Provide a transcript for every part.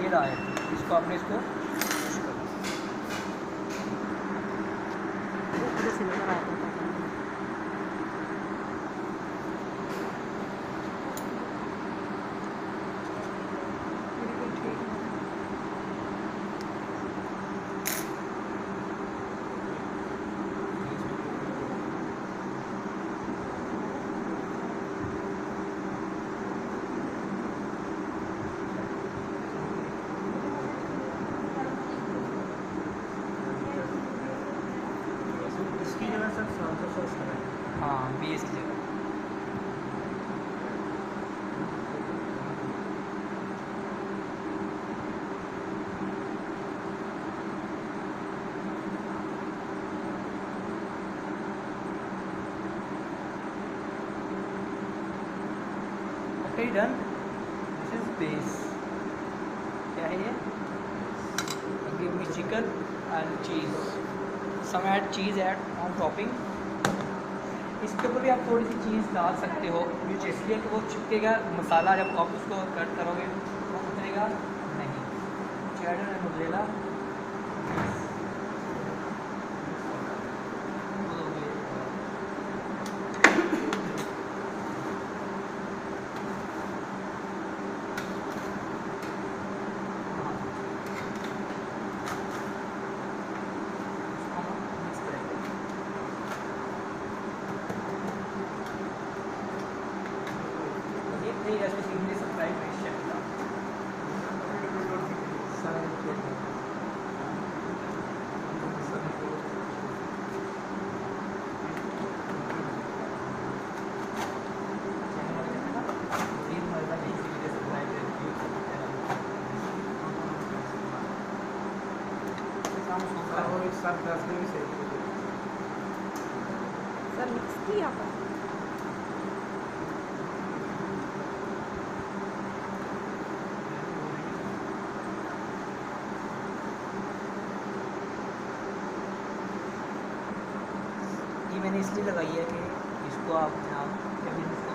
ये रहा है, इसको आपने इसको हाँ 20 की जगह okay done. This is base. क्या है ये? Give me chicken and cheese, some add cheese add on topping. इसके ऊपर भी आप थोड़ी सी चीज़ डाल सकते हो, इसलिए कि वो चिपकेगा मसाला, जब आप उसको कट करोगे वो उतरेगा नहीं। Cheddar and mozzarella sir mix किया पर ये मैंने इसलिए लगाई है कि इसको आप जब इसको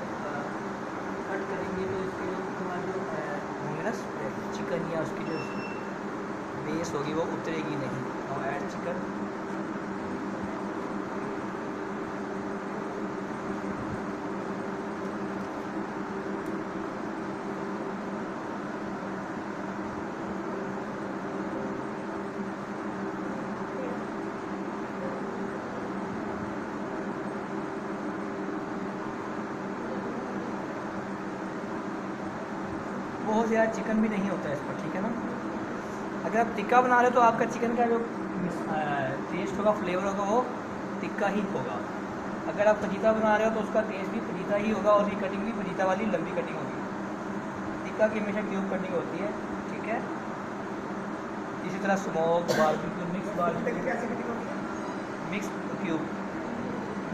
कट करेंगे तो इसके जो होंगे ना चिकन या उसकी जो बेस होगी वो उतरेगी नहीं। और ऐड चिकन, बहुत ज़्यादा चिकन भी नहीं होता है इस पर, ठीक है ना। अगर आप टिक्का बना रहे हो तो आपका चिकन का जो टेस्ट होगा, फ्लेवर होगा, वो टिक्का ही होगा। अगर आप फजीता बना रहे हो तो उसका टेस्ट भी फजीता ही होगा, और ये कटिंग भी फजीता वाली लंबी कटिंग होगी। टिक्का की हमेशा क्यूब कटिंग होती है, ठीक है। इसी तरह स्मोक बारबेक्यू,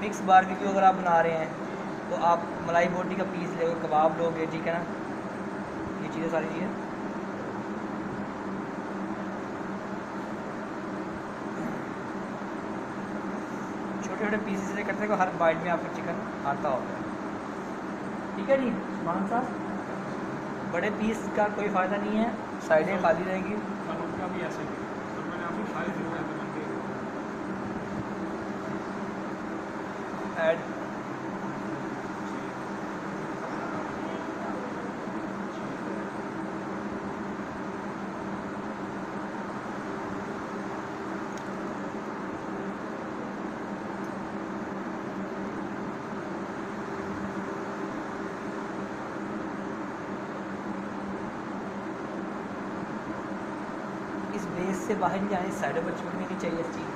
मिक्स बारबेक्यू अगर आप बना रहे हैं तो आप मलाई बोटी का पीस लोगे, कबाब लोगे, ठीक है ना। ये चीज़ें सारी चीज़ें छोटे छोटे पीसेस से करते हैं, हर बाइट में आपको चिकन आता होगा, ठीक है जी। मान साहब बड़े पीस का कोई फ़ायदा नहीं है, साइडें खाली रहेंगी। भी ऐसे ही तो मैंने आपको सारी ऐड इस बेस से बाहर नहीं जाने, साइडों पर चिपकनी नहीं चाहिए इस चीज़।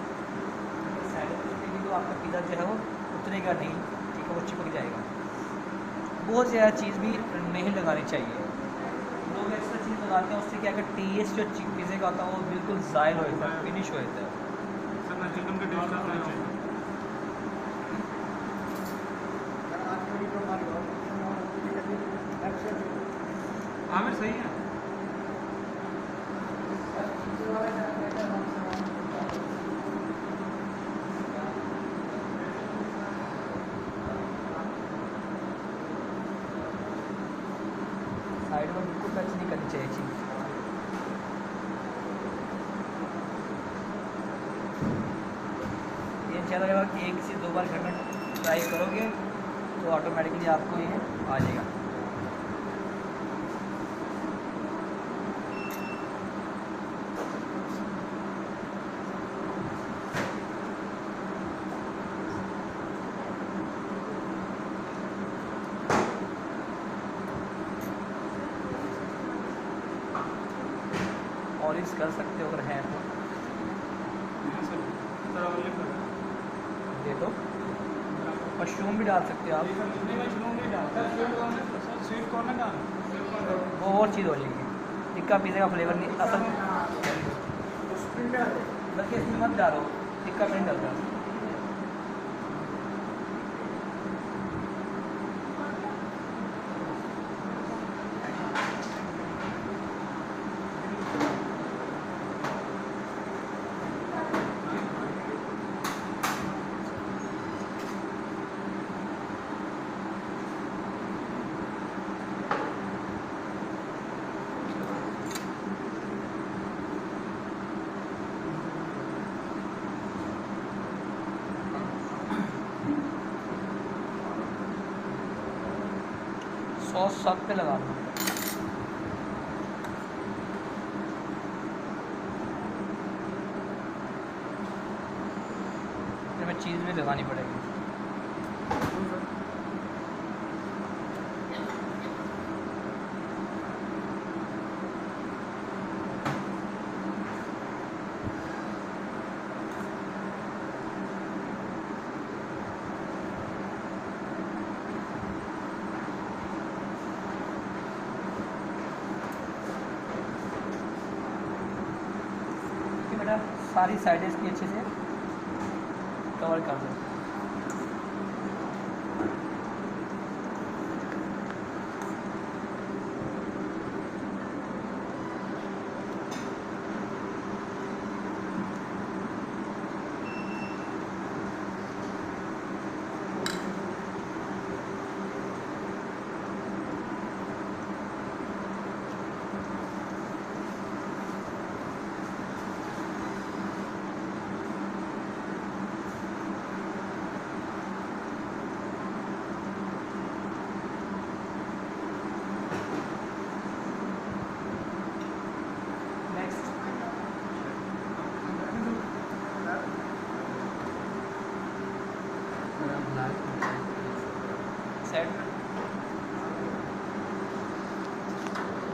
साइडों पर चिपकेगी तो आपका पिज़्ज़ा जो है वो उतरेगा नहीं, ठीक है, वो चिपक जाएगा। बहुत ज़्यादा चीज़ भी नहीं लगानी चाहिए। लोग एक्स्ट्रा चीज़ लगाते हैं, उससे क्या कि टेस्ट जो पिज़्ज़े का होता है वो बिल्कुल ज़ायल हो जाता है, फिनिश हो जाता है। सर मैं चिकन का टेस्ट आता है। आमिर सही है। साइड में बिल्कुल टच नहीं करनी चाहिए चीज़। अच्छा लगेगा, एक से दो बार घर में ट्राई करोगे तो ऑटोमेटिकली आपको ये आ जाएगा। और इस कर सकते हो अगर है तो दे दो। मशरूम भी डाल सकते हो आप, स्वीट कॉर्न ना डालना। वो और चीज़ हो जाएगी। टिक्का पिज़्ज़ा का फ्लेवर नहीं असल, बल्कि इसमें मत डालो, टिक्का में नहीं डालता। सॉस सब पे लगा दो। फिर हमें चीज़ भी लगानी पड़ेगी। बेटा सारी साइडें इसकी अच्छे से कवर कर दो। सेट